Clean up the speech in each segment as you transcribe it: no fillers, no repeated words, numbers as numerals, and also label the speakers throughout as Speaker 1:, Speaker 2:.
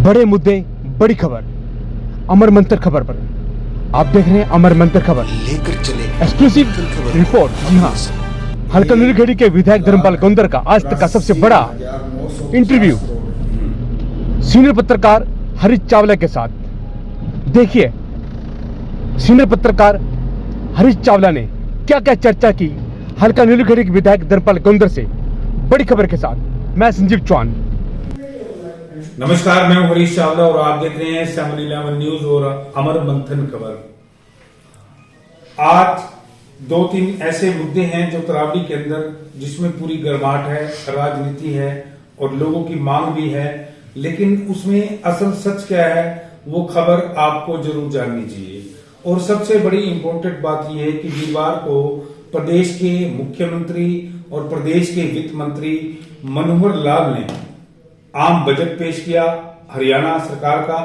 Speaker 1: बड़े मुद्दे बड़ी खबर अमर मंथन खबर पर आप देख रहे हैं अमर मंथन खबर
Speaker 2: लेकर चले
Speaker 1: एक्सक्लूसिव रिपोर्ट। जी हाँ, हल्का नीलखेड़ी के विधायक धर्मपाल गौंदर का आज तक का सबसे बड़ा इंटरव्यू सीनियर पत्रकार हरीश चावला के साथ। देखिए सीनियर पत्रकार हरीश चावला ने क्या क्या चर्चा की हल्का नीलखेड़ी के विधायक धर्मपाल गौंदर से, बड़ी खबर के साथ। मैं संजीव चौहान।
Speaker 3: नमस्कार, मैं हूं हरीश चावला और आप देख रहे हैं 7-11 न्यूज और अमर मंथन खबर। आज 2-3 ऐसे मुद्दे हैं जो तरावड़ी के अंदर जिसमें पूरी गर्माहट है, राजनीति है और लोगों की मांग भी है, लेकिन उसमें असल सच क्या है वो खबर आपको जरूर जाननी चाहिए। और सबसे बड़ी इंपॉर्टेंट बात यह है कि वीरवार को प्रदेश के मुख्यमंत्री और प्रदेश के वित्त मंत्री मनोहर लाल ने आम बजट पेश किया हरियाणा सरकार का।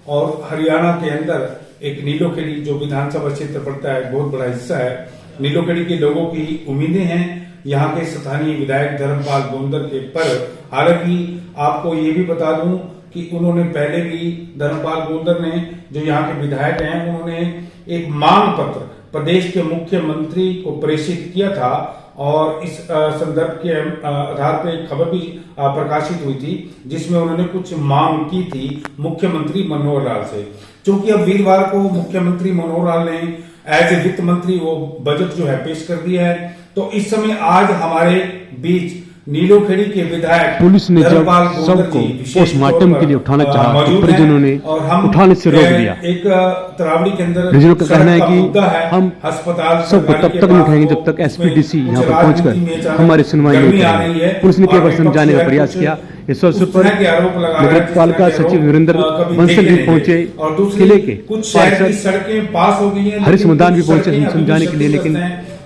Speaker 3: और हरियाणा के अंदर एक नीलोखेड़ी जो विधानसभा क्षेत्र पड़ता है, बहुत बड़ा हिस्सा है। नीलोखेड़ी के लोगों की उम्मीदें हैं यहाँ के स्थानीय विधायक धर्मपाल गौंदर के पर। हालांकि आपको ये भी बता दूं कि उन्होंने पहले भी धर्मपाल गौंदर ने जो यहाँ के विधायक हैं, उन्होंने एक मांग पत्र प्रदेश के मुख्यमंत्री को प्रेषित किया था और इस संदर्भ के आधार पर एक खबर भी प्रकाशित हुई थी जिसमें उन्होंने कुछ मांग की थी मुख्यमंत्री मनोहर लाल से। क्योंकि अब वीरवार को मुख्यमंत्री मनोहर लाल ने एज ए वित्त मंत्री वो बजट जो है पेश कर दिया है, तो इस समय आज हमारे बीच नीलोखेड़ी के विधायक
Speaker 1: पुलिस ने जब सबको पोस्टमार्टम के लिए उठाना चाहा तो परिजनों ने उठाने से रोक दिया।
Speaker 3: एक तरावड़ी के अंदर
Speaker 1: परिजनों का कहना है कि हम
Speaker 3: अस्पताल
Speaker 1: सबको तब तक नहीं उठाएंगे जब तक एसपीडीसी यहाँ पर पहुंचकर हमारी सुनवाई नहीं करेंगे। पुलिस ने केवल समझाने का प्रयास किया। इस अवसर पर नगर पालिका सचिव वीरेंद्र बंसल भी पहुंचे, किले के पार्षद हरीश मैदान भी पहुंचे समझाने के लिए, लेकिन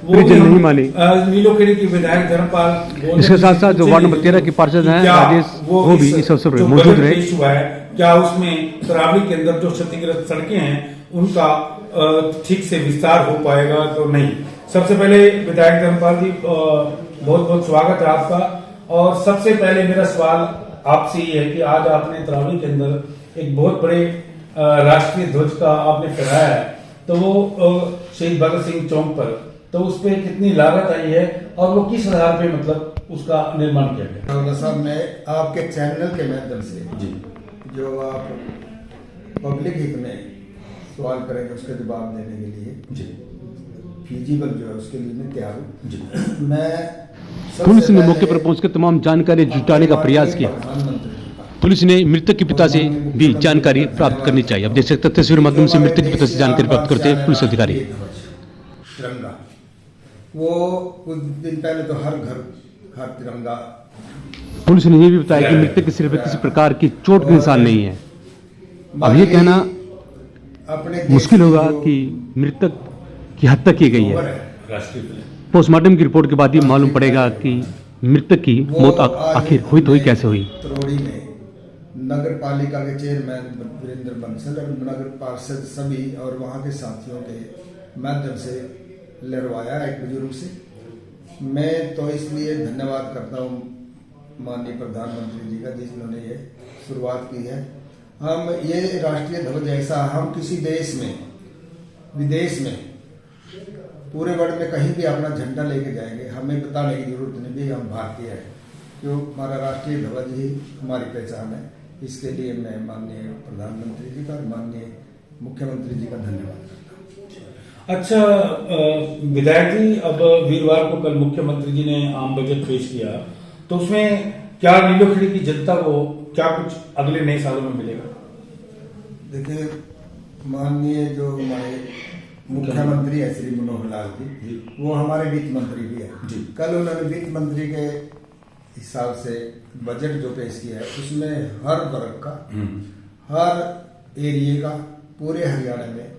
Speaker 1: परिजन नहीं माने।
Speaker 3: नीलोखेड़ी के विधायक धर्मपाल,
Speaker 1: इसके साथ साथ जो वार्ड नंबर 13 के पार्षद हैं राजेश, वो भी इस अवसर पर मौजूद रहे।
Speaker 3: क्या उसमें तरावड़ी के अंदर जो क्षतिग्रस्त सड़कें हैं उनका ठीक से विस्तार हो पाएगा तो नहीं। सबसे पहले विधायक धर्मपाल जी, बहुत बहुत स्वागत है आपका। और सबसे पहले मेरा सवाल आपसे ये है कि आज आपने तरावड़ी के अंदर एक बहुत बड़े राष्ट्रीय ध्वज का आपने फहराया है, तो वो शहीद भगत सिंह चौक पर, तो उस पर कितनी लागत आई है और वो किस आधार पे मतलब उसका निर्माण किया गया?
Speaker 4: साहब, मैं आपके चैनल के माध्यम से
Speaker 3: जी
Speaker 4: जो आप पब्लिक हित में सवाल करेंगे उसके जवाब देने के लिए
Speaker 3: जी
Speaker 4: फिजिबल जो है उसके लिए मैं तैयार हूँ
Speaker 3: जी।
Speaker 4: मैं
Speaker 1: पुलिस ने मौके पर पहुंचकर तमाम जानकारी जुटाने का प्रयास किया। पुलिस ने मृतक के पिता से भी जानकारी प्राप्त करनी चाहिए। अब देख सकते तस्वीर माध्यम से मृतक के पिता से जानकारी प्राप्त करते हैं पुलिस अधिकारी।
Speaker 4: तिरंगा वो कुछ दिन पहले तो हर तिरंगा।
Speaker 1: पुलिस ने यह भी बताया कि मृतक के सिर पर किसी प्रकार की चोट के निशान नहीं है। अब ये कहना
Speaker 4: अपने
Speaker 1: मुश्किल होगा कि मृतक की हत्या की गई है। पोस्टमार्टम की रिपोर्ट के बाद ही मालूम पड़ेगा कि मृतक की मौत आखिर हुई तो हुई कैसे हुई।
Speaker 4: तरोड़ी में नगर पालिका के चेयरमैन वीरेंद्र बंसल और नगर पार्षद सभी और वहाँ के साथियों के माध्यम से लड़वाया एक बुजुर्ग से। मैं तो इसलिए धन्यवाद करता हूँ माननीय प्रधानमंत्री जी का जिन्होंने ये शुरुआत की है। हम ये राष्ट्रीय ध्वज ऐसा हम किसी देश में विदेश में पूरे वर्ल्ड में कहीं भी अपना झंडा लेके जाएंगे, हमें बताने की जरूरत नहीं भी हम भारतीय हैं, क्यों हमारा राष्ट्रीय ध्वज ही हमारी पहचान है। इसके लिए मैं माननीय प्रधानमंत्री जी का और माननीय मुख्यमंत्री जी का धन्यवाद करता हूँ।
Speaker 3: अच्छा विधायक जी, अब वीरवार को कल मुख्यमंत्री जी ने आम बजट पेश किया, तो उसमें क्या नीलोखेड़ी की जनता को क्या कुछ अगले नए सालों में मिलेगा?
Speaker 4: देखिए, माननीय जो हमारे मुख्यमंत्री है श्री मनोहर लाल जी, वो हमारे वित्त मंत्री भी है जी। कल उन्होंने वित्त मंत्री के हिसाब से बजट जो पेश किया है उसमें हर वर्ग का, हर एरिया का, पूरे हरियाणा में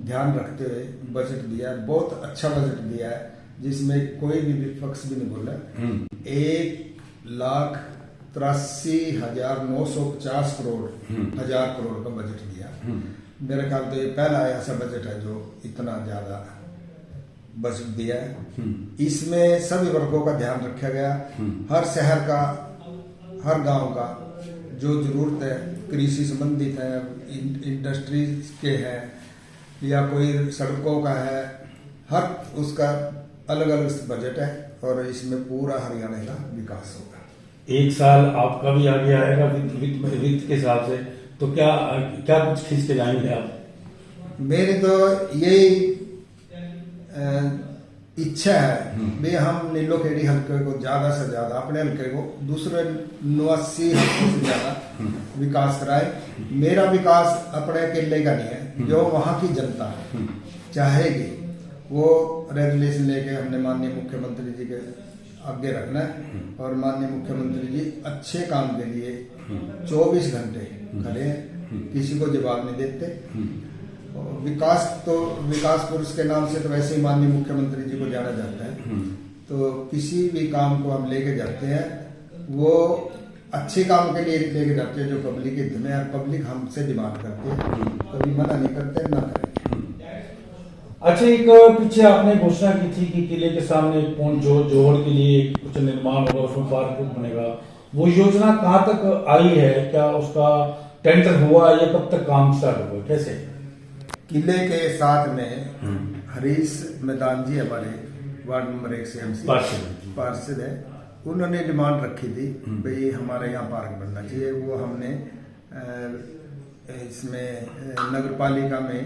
Speaker 4: ध्यान रखते हुए बजट दिया है। बहुत अच्छा बजट दिया है जिसमें कोई भी विपक्ष भी नहीं बोला। 1,83,950 करोड़ का बजट दिया। मेरे ख्याल तो ये पहला ऐसा बजट है जो इतना ज्यादा बजट दिया है। इसमें सभी वर्गों का ध्यान रखा गया, हर शहर का, हर गांव का जो जरूरत है कृषि संबंधित है, इंडस्ट्रीज के हैं या कोई सड़कों का है, हर उसका अलग अलग बजट है और इसमें पूरा हरियाणा का विकास होगा।
Speaker 3: एक साल आपका भी आगे आएगा वित्त के हिसाब से, तो क्या क्या कुछ खींच के जाएंगे आप?
Speaker 4: मेरी तो यही इच्छा है भी हम नीलोखेड़ी हल्के को ज्यादा से ज्यादा, अपने हल्के को दूसरे 89 हल्कों से ज्यादा विकास कराए। मेरा विकास अपने अकेले का नहीं है, जो वहाँ की जनता चाहेगी वो रेगुलेशन लेके हमने माननीय मुख्यमंत्री जी के आगे रखना है। और माननीय मुख्यमंत्री जी अच्छे काम के लिए 24 घंटे खड़े हैं, किसी को जवाब नहीं देते। विकास तो विकास पुरुष के नाम से तो वैसे ही माननीय मुख्यमंत्री जी को जाना जाता है, तो किसी भी काम को हम लेके जाते हैं वो अच्छे काम के लिए लेके जाते हैं जो पब्लिक हित में, और पब्लिक हमसे डिमांड करती है, कभी मना नहीं करते, ना करें।
Speaker 3: अच्छा, एक पीछे आपने घोषणा की थी कि किले के सामने एक पॉइंट जोड़ के लिए कुछ निर्माण होगा, उसमें पार्क बनेगा, वो योजना कहाँ तक आई है? क्या उसका टेंडर हुआ या कब तक काम स्टार्ट होगा, कैसे?
Speaker 4: किले के साथ में हरीश मैदान जी हमारे वार्ड नंबर 1 से एमसी पार्षद है, उन्होंने डिमांड रखी थी भाई हमारे यहाँ पार्क बनना चाहिए। वो हमने इसमें नगर पालिका में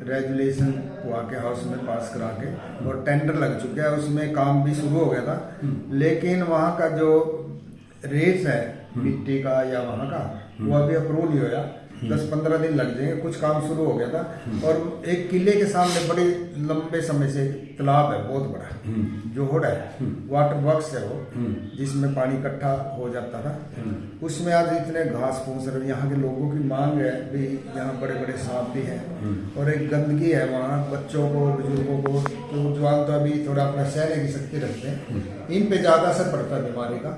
Speaker 4: रेगुलेशन हुआ के हाउस में पास करा के और टेंडर लग चुका है, उसमें काम भी शुरू हो गया था। लेकिन वहाँ का जो रेट है मिट्टी का या वहाँ का, वो अभी अप्रूव नहीं होया, 10-15 दिन लग जाएंगे, कुछ काम शुरू हो गया था। और एक किले के सामने बड़े लंबे समय से तालाब है, बहुत बड़ा जोहड़ है, वाटर वर्क्स है वो, जिसमें पानी इकट्ठा हो जाता था, उसमें आज इतने घास फूस रहे। यहाँ के लोगों की मांग है भी, यहाँ बड़े बड़े सांप भी हैं और एक गंदगी है वहाँ, बच्चों को बुजुर्गों को, तो जवान तो अभी थोड़ा अपना सहने की शक्ति रखते हैं, इन पे ज्यादा असर पड़ता है बीमारी का।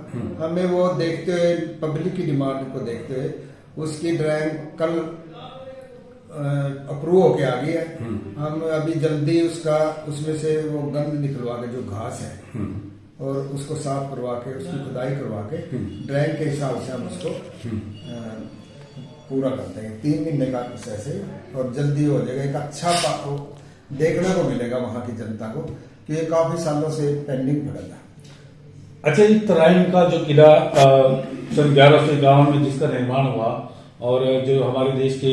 Speaker 4: हमें वो देखते हुए, पब्लिक की डिमांड को देखते हुए उसकी ड्राइंग कल अप्रूव होके आ गई है। हम अभी जल्दी उसमें से वो गंद निकलवा के जो घास है और उसको साफ करवा के उसकी खुदाई करवा के ड्राइंग के हिसाब से हम उसको पूरा करते हैं। 3 महीने का प्रोसेस है और जल्दी हो जाएगा। एक अच्छा देखने को मिलेगा वहाँ की जनता को कि ये काफी सालों से पेंडिंग पड़ा था।
Speaker 3: अच्छा, ये तराइन का जो किला सन 1151 में जिसका निर्माण हुआ और जो हमारे देश के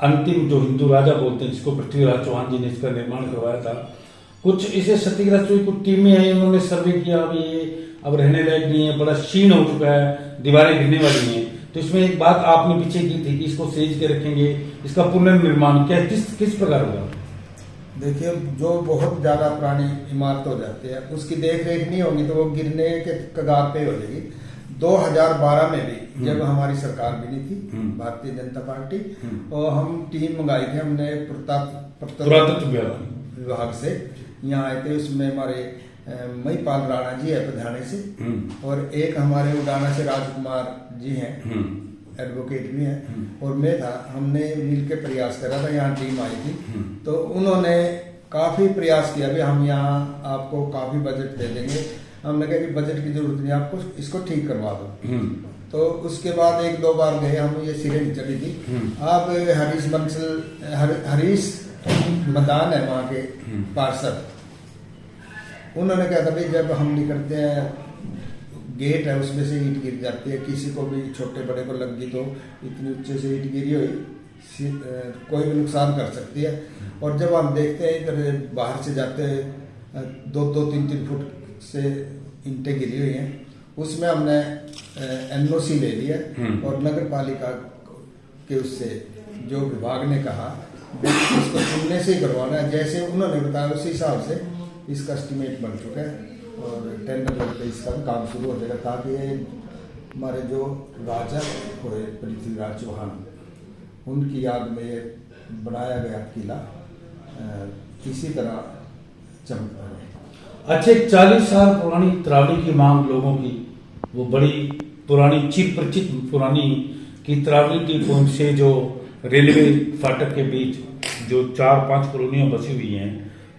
Speaker 3: अंतिम जो हिंदू राजा बोलते हैं, जिसको पृथ्वीराज चौहान जी ने इसका निर्माण करवाया था, कुछ इसे क्षतिग्रस्त हुई, कुछ टीमें हैं, उन्होंने सर्वे किया, अभी ये अब रहने लायक नहीं है, बड़ा क्षीण हो चुका है, दीवारें गिरने वाली हैं। तो इसमें एक बात आपने पीछे की थी कि इसको सहेज के रखेंगे, इसका पुनर्निर्माण क्या किस प्रकार होगा?
Speaker 4: देखिए, जो बहुत ज्यादा पुरानी इमारत हो जाती है उसकी देख रेख नहीं होगी तो वो गिरने के कगार पे हो जाएगी। 2012 में भी जब हमारी सरकार बनी थी भारतीय जनता पार्टी, और हम टीम मंगाई थी, हमने पुरातत्व विभाग से यहाँ आए थे। उसमें हमारे महिपाल राणा जी है पधाने से, और एक हमारे उड़ाना से राजकुमार जी हैं, एडवोकेट भी हैं, और मैं था। हमने मिलकर प्रयास करा था, यहाँ टीम आई थी, तो उन्होंने काफी प्रयास किया भी हम यहाँ आपको काफी बजट दे देंगे। हमने कहा कि बजट की जरूरत नहीं, आपको इसको ठीक करवा दो। तो उसके बाद 1-2 बार गए हम, ये सिरे नहीं चली थी। अब हरीश मैदान है वहाँ के पार्षद, उन्होंने कहा था भाई जब हम निकलते हैं गेट है उसमें से ईंट गिर जाती है, किसी को भी छोटे बड़े को लग गई तो इतनी ऊंचे से ईंट गिरी हुई कोई भी नुकसान कर सकती है। और जब हम देखते हैं इधर बाहर से जाते हैं 2-3 फुट से ईंटें गिरी हुई हैं, उसमें हमने NOC ले लिया और नगर पालिका के उससे जो विभाग ने कहा इसको चुनने से ही करवाना है, जैसे उन्होंने बताया उसी हिसाब से इसका एस्टिमेट बन चुका है और टेंडर लगते इसका भी काम शुरू हो जाएगा, ताकि ये हमारे जो राजा हुए पृथ्वीराज चौहान, उनकी याद में ये बनाया गया किला किसी तरह चमकता है।
Speaker 3: अच्छा, 40 साल पुरानी तरावड़ी की मांग लोगों की, वो बड़ी पुरानी चिर परिचित पुरानी की तरावड़ी टी पॉइंट से जो रेलवे फाटक के बीच जो 4-5 कॉलोनियां बसी हुई हैं,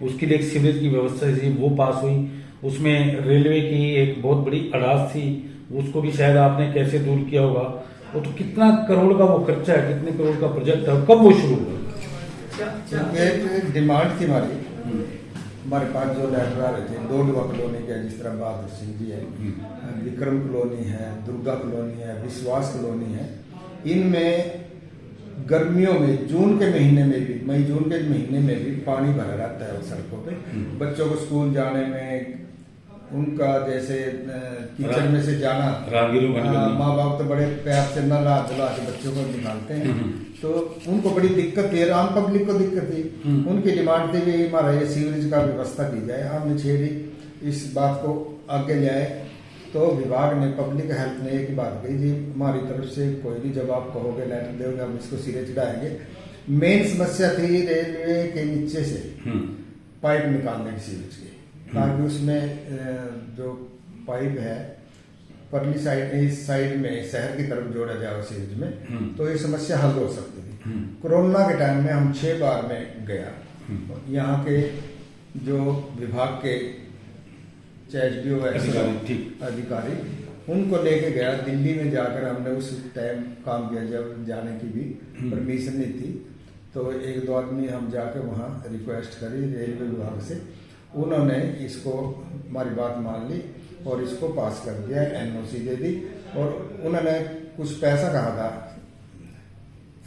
Speaker 3: उसके लिए एक सीवरेज की व्यवस्था थी, वो पास हुई। उसमें रेलवे की एक बहुत बड़ी अड़ास थी, उसको भी शायद आपने कैसे दूर किया होगा। वो तो कितना करोड़ का वो खर्चा है, कितने करोड़ का प्रोजेक्ट है, कब वो शुरू हुआ?
Speaker 4: एक डिमांड थी हमारी, हमारे पास जो लेटर आ रहे थे, 2 डुआ कॉलोनी के, जिस तरह बहादुर सिंह जी है, विक्रम कॉलोनी है, दुर्गा कॉलोनी है, विश्वास कॉलोनी है, इनमें गर्मियों में जून के महीने में भी, मई जून के महीने में भी पानी भरा रहता है सड़कों पे। बच्चों को स्कूल जाने में, उनका जैसे कीचड़ में से जाना, माँ बाप तो बड़े प्यार से नल हाथ धुला के बच्चों को निकालते हैं, तो उनको बड़ी दिक्कत थी, आम पब्लिक को दिक्कत थी। उनकी डिमांड थी कि हमारा ये सीवरेज का व्यवस्था की जाए। हमने छेड़ी इस बात को आगे ले आए, तो विभाग ने, पब्लिक हेल्थ ने एक बात कही जी, हमारी तरफ से कोई भी जब आप कहोगे लेटर दोगे हम इसको सिरे चढ़ाएंगे। मेन समस्या थी रेलवे के नीचे से पाइप निकालने की सीवरेज की, ताकि उसमें जो पाइप है परली साइड, इस साइड में शहर की तरफ जोड़ा जाए सीवरेज में, तो ये समस्या हल हो सकती थी। कोरोना के टाइम में हम 6 बार में गया, यहाँ के जो विभाग के एसडीओ अधिकारी, उनको लेके गया। दिल्ली में जाकर हमने उस टाइम काम किया जब जाने की भी परमिशन नहीं थी, तो 1-2 आदमी हम जाके वहाँ रिक्वेस्ट करी रेलवे विभाग से, उन्होंने इसको हमारी बात मान ली और इसको पास कर दिया, एनओसी दे दी। और उन्होंने कुछ पैसा कहा था,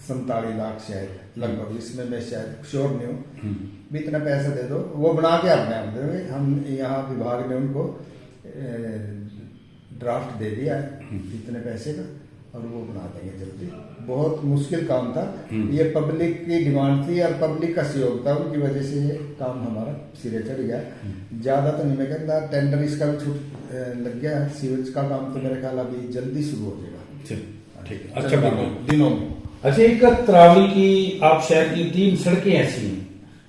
Speaker 4: 47 लाख शायद लगभग, इसमें मैं शायद श्योर नहीं हूँ, भी इतना पैसा दे दो, वो बना के अपने आप देंगे। हम यहाँ विभाग ने उनको ड्राफ्ट दे दिया है इतने पैसे का, और वो बना देंगे जल्दी। बहुत मुश्किल काम था, ये पब्लिक की डिमांड थी और पब्लिक का सहयोग था, उनकी वजह से ये काम हमारा सिरे चढ़ गया। ज्यादा तो नहीं, मैं कहता टेंडर इसका भी छूट लग गया। सीवेज का काम तो मेरे ख्याल अभी जल्दी शुरू हो जाएगा।
Speaker 3: ठीक है, अच्छा
Speaker 4: दिनों में।
Speaker 3: अच्छा, एक तरावड़ी की आप शहर की 3 सड़कें ऐसी हैं,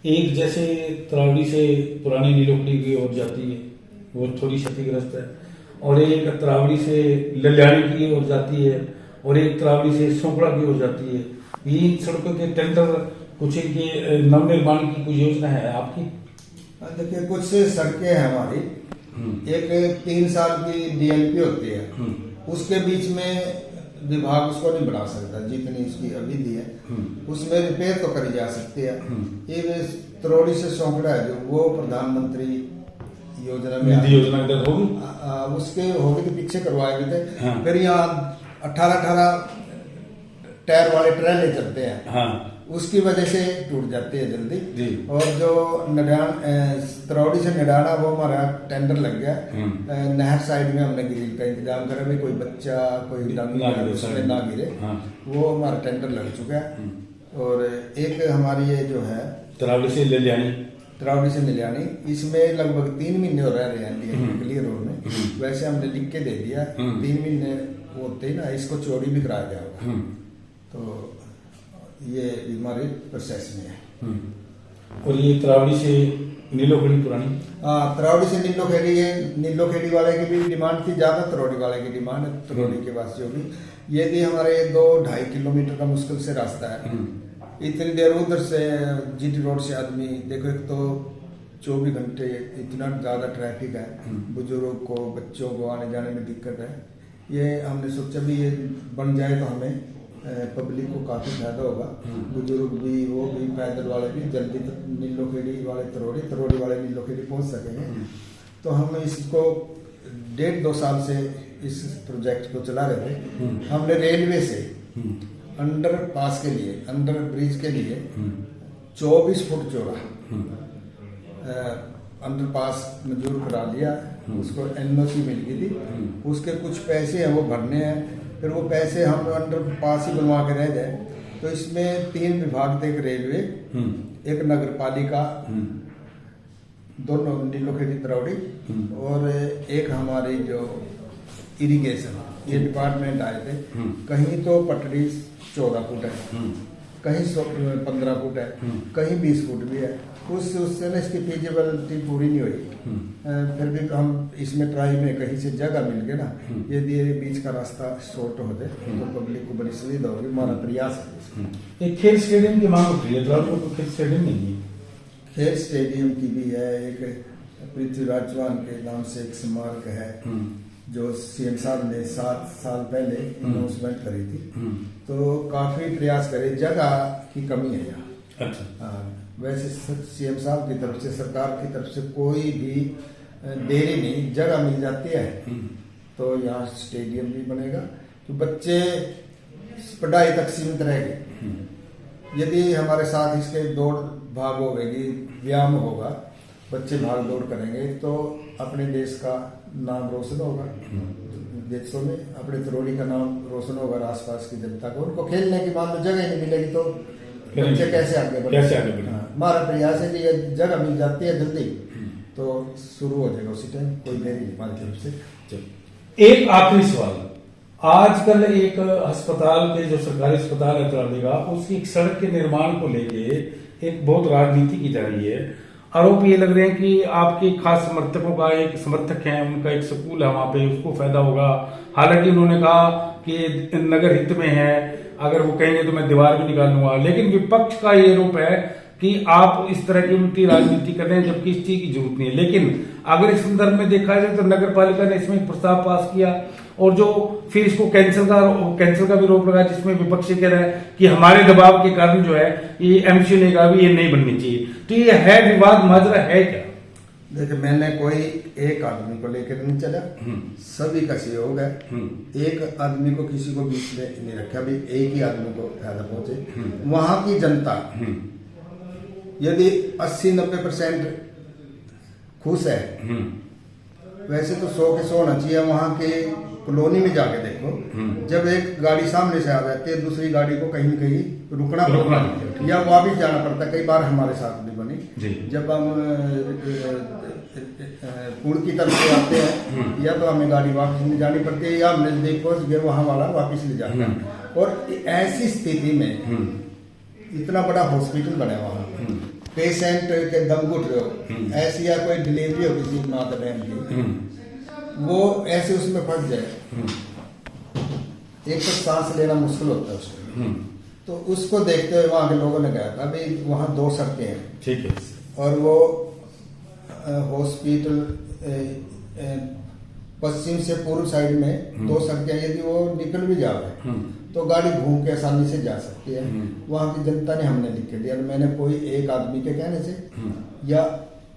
Speaker 3: एक जैसे तरावड़ी से पुरानी नीलोखड़ी की ओर जाती है, वो थोड़ी क्षतिग्रस्त है, और एक तरावड़ी से लल्याणी की ओर जाती है, और एक तरावड़ी से सोपड़ा की ओर जाती है। ये सड़कों के टेंडर कुछ इनके नवनिर्माण की कोई योजना है आपकी?
Speaker 4: देखिए, कुछ सड़कें हैं हमारी, एक 3 साल की डीएलपी होती है, उसके बीच में विभाग उसको नहीं बढ़ा सकता जितनी उसकी अवधि है, उसमें रिपेयर तो करी जा सकती है। ये तरोड़ी से सोंकड़ा है जो, वो प्रधानमंत्री योजना में होगी, उसके होगी तो पीछे करवाए गए थे। फिर यहाँ 18 टायर वाले ट्रेले चलते हैं, उसकी वजह से टूट जाती है जल्दी। और जो तरोड़ी से निडाना, वो हमारा टेंडर लग गया। नहर साइड में हमने ग्रिल का इंतजाम करा, भी कोई बच्चा कोई उसमें ना गिरे, वो हमारा टेंडर लग चुका है। और एक हमारी ये जो है
Speaker 3: तरावड़ी से निल्यानी, इसमें लगभग 3 महीने हो रहे हैं क्लियर रोड में। वैसे हमने लिख के दे दिया, 3 महीने होते ही ना, इसको चोरी भी कराया जाएगा। तो ये हमारे प्रोसेस में है। और ये तरावड़ी से नीलोखेड़ी पुरानी,
Speaker 4: तरावड़ी से नीलोखेड़ी है। नीलोखेड़ी वाले की भी डिमांड थी ज्यादा, तरोड़ी वाले की डिमांड है, तरोड़ी के वासियों की। ये भी हमारे 2-2.5 किलोमीटर का मुश्किल से रास्ता है। इतनी देर उधर से जीटी रोड से आदमी, देखो एक तो 24 घंटे इतना ज्यादा ट्रैफिक है, बुजुर्ग को, बच्चों को आने जाने में दिक्कत है। ये हमने सोचा भी ये बन जाए तो हमें पब्लिक को काफी फायदा होगा, बुजुर्ग भी, वो भी, पैदल वाले भी जल्दी नीलोखेड़ी वाले तरोड़ी वाले नीलोखेड़ी पहुंच सकेंगे। तो हम इसको 1.5-2 साल से इस प्रोजेक्ट को चला रहे थे। हमने रेलवे से अंडर पास के लिए, अंडर ब्रिज के लिए 24 फुट चौड़ा अंडर पास मंजूर करा लिया, उसको एनओसी मिल गई थी। उसके कुछ पैसे हैं वो भरने हैं, फिर वो पैसे हम अंडर पास ही बनवा के रह जाए। तो इसमें 3 विभाग थे, एक रेलवे, एक नगर पालिका, दोनों नीलोखेड़ी तरावड़ी, और एक हमारी जो इरिगेशन, ये डिपार्टमेंट आए थे। कहीं तो पटड़ी 14 फुट है, कहीं 15 फुट है, कहीं 20 फुट भी है। उससे ना इसकी फिजिबिलिटी पूरी नहीं हुई। फिर भी हम इसमें ट्राई में कहीं से जगह मिल गई ना, यदि बीच का रास्ता शॉर्ट हो जाए तो पब्लिक को बड़ी सुविधा होगी। हमारा प्रयास है।
Speaker 3: एक खेल स्टेडियम की मांग उठी है, तो खेल स्टेडियम नहीं है।
Speaker 4: खेल स्टेडियम की भी है, एक पृथ्वीराज चौहान के नाम से एक स्मारक है, जो सीएम साहब ने 7 साल पहले अनाउंसमेंट करी थी, तो काफी प्रयास करे। जगह की कमी है यहाँ।
Speaker 3: अच्छा।
Speaker 4: वैसे सीएम साहब की तरफ से, सरकार की तरफ से कोई भी देरी नहीं, जगह मिल जाती है तो यहाँ स्टेडियम भी बनेगा। तो बच्चे पढ़ाई तक सीमित रहेंगे। यदि हमारे साथ इसके दौड़ भाग होगी, व्यायाम होगा, बच्चे भाग दौड़ करेंगे तो अपने देश का नाम रोशन होगा, देशों में अपने तरोड़ी का नाम रोशन होगा, आसपास की जनता को। उनको खेलने की मान लो जगह ही नहीं मिलेगी तो बच्चे कैसे आगे बढ़े? हमारा प्रयास है कि ये जगह मिल जाती है जल्दी तो शुरू हो जाएगा उसी टाइम, कोई देरी नहीं हमारी तरफ से।
Speaker 3: एक आखिरी सवाल, आजकल एक अस्पताल के, जो सरकारी अस्पताल है तरावली का, उसकी एक सड़क के निर्माण को लेके एक बहुत राजनीति की जा रही है। आरोप ये लग रहे हैं कि आपके खास समर्थकों का, एक समर्थक है उनका एक स्कूल है वहां पे, उसको फायदा होगा। हालांकि उन्होंने कहा कि नगर हित में है, अगर वो कहेंगे तो मैं दीवार भी निकाल लूंगा। लेकिन विपक्ष का ये आरोप है कि आप इस तरह की उल्टी राजनीति कर रहे हैं, जबकि इस चीज की जरूरत नहीं है। लेकिन अगर इस संदर्भ में देखा जाए तो नगर पालिका ने इसमें प्रस्ताव पास किया और जो फिर इसको कैंसिल का भी रोक लगा, जिसमें विपक्ष कह रहा है कि हमारे दबाव के कारण जो है ये एमसी ने कहा भी ये नहीं बननी चाहिए। तो ये है विवाद, माजरा है क्या?
Speaker 4: देखिए, मैंने कोई एक आदमी को लेकर नहीं चला, सभी का सहयोग है। एक आदमी को, किसी को बीच में नहीं रखा भी एक ही आदमी को फायदा पहुंचे। वहां की जनता यदि 80-90% खुश है, वैसे तो 100 के 100 होना चाहिए। वहां के कॉलोनी में जाके देखो, जब एक गाड़ी सामने से आ जाती है, दूसरी गाड़ी को कहीं न कहीं रुकना पड़ता है या वापिस जाना पड़ता है। कई बार हमारे साथ भी बनी, जब हम पुल की तरफ से आते हैं या तो हमें गाड़ी वापस ले जानी पड़ती है या हम नजदीक पहुंच गए वहां वाला वापस ले जाता है। और ऐसी स्थिति में इतना बड़ा हॉस्पिटल बना वहां, पेशेंट के दम घुट रहे हो, ऐसी या कोई डिलीवरी हो किसी माता बहन की, वो ऐसे उसमें फंस जाए, एक तो सांस लेना मुश्किल होता है उसको। तो उसको देखते हुए वहां के लोगों ने कहा था अभी वहां 2 सड़कें हैं,
Speaker 3: ठीक है, और
Speaker 4: वो हॉस्पिटल पश्चिम से पूर्व साइड में 2 सड़कें, यदि वो निकल भी जाए तो गाड़ी घूम के आसानी से जा सकती है। वहां की जनता ने हमने लिख के दिया। मैंने कोई एक आदमी के कहने से या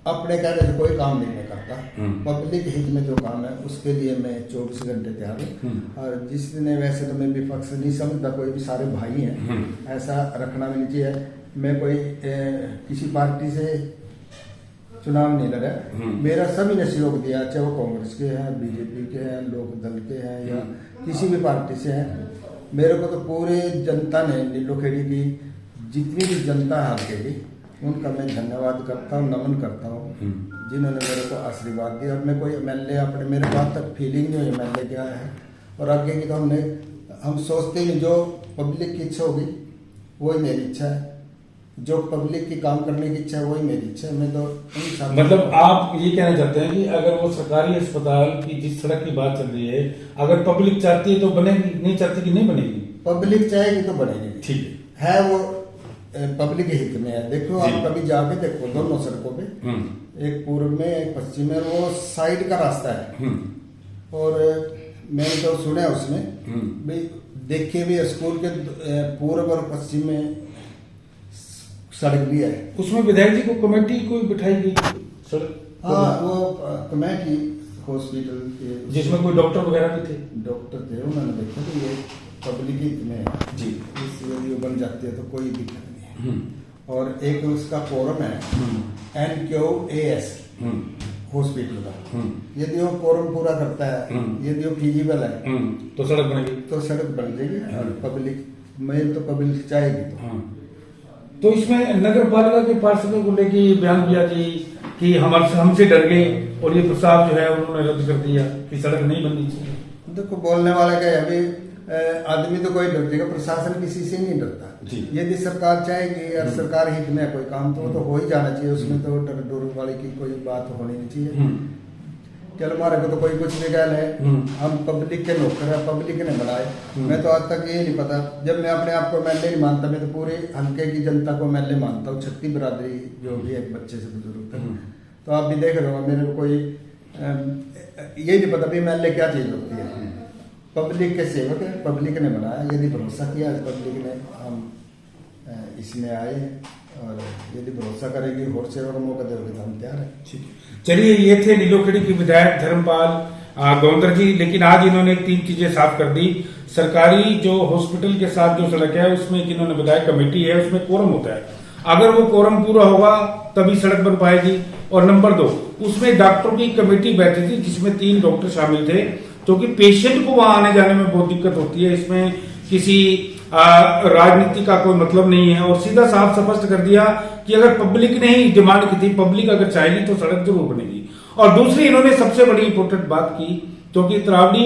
Speaker 4: अपने कहने से कोई काम नहीं मैं करता। पब्लिक हित में जो काम है उसके लिए मैं 24 घंटे तैयार हूँ। और जिसने, वैसे तो मैं विपक्ष नहीं समझता, कोई भी सारे भाई हैं, ऐसा रखना भी नहीं चाहिए। मैं कोई किसी पार्टी से चुनाव नहीं लड़ा, मेरा सभी ने सहयोग दिया, चाहे वो कांग्रेस के हैं, बीजेपी के हैं, लोक दल के हैं या किसी भी पार्टी से हैं। मेरे को तो पूरे जनता ने, नीलोखेड़ी की जितनी भी जनता है हल्के की, उनका मैं धन्यवाद करता हूँ, नमन करता हूँ, जिन्होंने मेरे को आशीर्वाद दिया। और मैं कोई एमएलए अपने, मेरे पास तक फीलिंग नहीं हुई एमएलए क्या है। और आगे की तो हम सोचते ही, जो पब्लिक की इच्छा होगी वही मेरी इच्छा है, जो पब्लिक की काम करने की इच्छा है वही मेरी इच्छा है। मैं तो
Speaker 3: मतलब आप ये कहना चाहते हैं कि अगर वो सरकारी अस्पताल की जिस सड़क की बात चल रही है, अगर पब्लिक चाहती है तो बनेगी, नहीं चाहती कि नहीं बनेगी?
Speaker 4: पब्लिक चाहेगी तो बनेगी,
Speaker 3: ठीक
Speaker 4: है, वो पब्लिक के हित में है। देखो आप कभी जाके देखो दोनों सड़कों पे, एक पूर्व में एक पश्चिम में, वो साइड का रास्ता है। और मैंने तो सुना उसमें भाई, देखिए भी स्कूल के पूर्व और पश्चिम में सड़क भी है।
Speaker 3: उसमें विधायक जी को कमेटी कोई बिठाई गई सड़क?
Speaker 4: हाँ, वो कमेटी हॉस्पिटल के,
Speaker 3: जिसमें कोई डॉक्टर वगैरह भी थे?
Speaker 4: डॉक्टर थे, उन्होंने देखा कि ये पब्लिक हित में जी, इसलिए बन जाती है तो कोई दिक्कत नहीं है। और एक उसका फोरम है NQAS हॉस्पिटल का, यदि वो फोरम पूरा करता है, यदि वो फिजिबल है
Speaker 3: तो सड़क बनेगी,
Speaker 4: तो सड़क बन जाएगी। और पब्लिक, मैं तो पब्लिक चाहेगी
Speaker 3: तो इसमें नगर पालिका के पार्षदों को लेके बयान दिया जी कि हमसे डर गए और ये प्रस्ताव जो है उन्होंने रद्द कर दिया कि सड़क नहीं बननी चाहिए।
Speaker 4: देखो, बोलने वाला क्या है, अभी आदमी तो कोई डर जाएगा, प्रशासन किसी से नहीं डरता। यदि सरकार चाहेगी और सरकार हित में कोई काम तो हो ही जाना चाहिए, उसमें तो डर वाले की कोई बात होनी नहीं चाहिए। चलो, हमारे को तो कोई कुछ नहीं कहना है, हम पब्लिक के नौकर है, पब्लिक ने बनाए। मैं तो आज तक ये नहीं पता, जब मैं अपने आप को एमएलए नहीं मानता, मैं तो पूरे हल्के की जनता को एमएलए मानता हूँ, छत्ती बिरादरी जो भी है, बच्चे से बुजुर्ग तक। तो आप भी देख रहे हो, मेरे को कोई ये नहीं पता एमएलए क्या चीज होती है। पब्लिक के सेवक है, पब्लिक ने बनाया, यदि भरोसा किया पब्लिक ने, हम इसमें आए और यदि भरोसा करेगी और सेवा का मौका देगी तो हम तैयार है।
Speaker 3: चलिए, ये थे नीलोखेड़ी के विधायक धर्मपाल गौंदर जी। लेकिन आज इन्होंने 3 चीजें साफ कर दी। सरकारी जो हॉस्पिटल के साथ जो सड़क है उसमें इन्होंने बताया कमेटी है, उसमें कोरम होता है, अगर वो कोरम पूरा होगा तभी सड़क बन पाएगी। और नंबर 2, उसमें डॉक्टरों की कमेटी बैठी थी जिसमें 3 डॉक्टर शामिल थे, क्योंकि पेशेंट को वहां आने जाने में बहुत दिक्कत होती है। इसमें किसी राजनीति का कोई मतलब नहीं है। और सीधा साफ स्पष्ट कर दिया कि अगर पब्लिक ने ही डिमांड की थी, पब्लिक अगर चाहेगी तो सड़क जरूर बनेगी। और दूसरी इन्होंने सबसे बड़ी इंपोर्टेंट बात की, क्योंकि तरावड़ी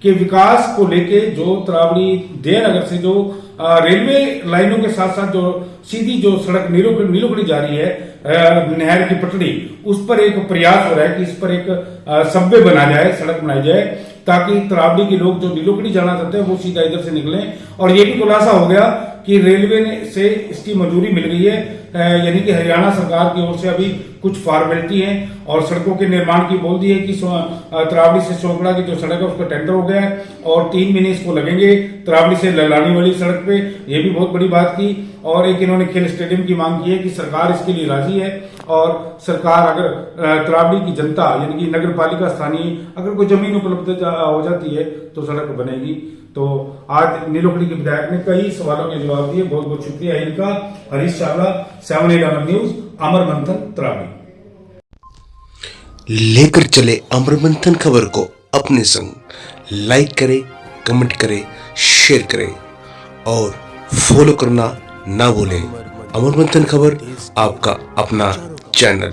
Speaker 3: के विकास को लेके जो तरावड़ी देहनगर से जो रेलवे लाइनों के साथ साथ जो सीधी जो सड़क नीलोखेड़ी जा रही है, नहर की पटड़ी, उस पर एक प्रयास हो रहा है कि इस पर एक सबवे बना जाए, सड़क बनाई जाए, ताकि तरावड़ी के लोग जो नीलोखेड़ी जाना चाहते हैं वो सीधा इधर से निकलें। और ये भी खुलासा हो गया कि रेलवे ने से इसकी मंजूरी मिल गई है, यानी कि हरियाणा सरकार की ओर से अभी कुछ फॉर्मेलिटी है और सड़कों के निर्माण की बोल दी है कि तरावड़ी से सोगड़ा की जो सड़क है उसका टेंडर हो गया है और 3 महीने इसको लगेंगे तरावड़ी से ललानी वाली सड़क पे। ये भी बहुत बड़ी बात की। और एक इन्होंने खेल स्टेडियम की मांग की है कि सरकार इसके लिए राजी है और सरकार अगर तरावड़ी की जनता यानी कि नगर पालिका स्थानीय अगर कोई जमीन उपलब्ध हो जाती है तो सड़क बनेगी। तो आज नीलोखेड़ी के विधायक ने कई सवालों के जवाब दिए। बहुत बहुत शुक्रिया इनका। हरीश चावला, 7/11 न्यूज, अमर मंथन, तरावड़ी।
Speaker 2: लेकर चले अमर मंथन खबर को अपने संग, लाइक करें, कमेंट करें, शेयर करें और फॉलो करना ना भूलें। अमर मंथन खबर आपका अपना चैनल।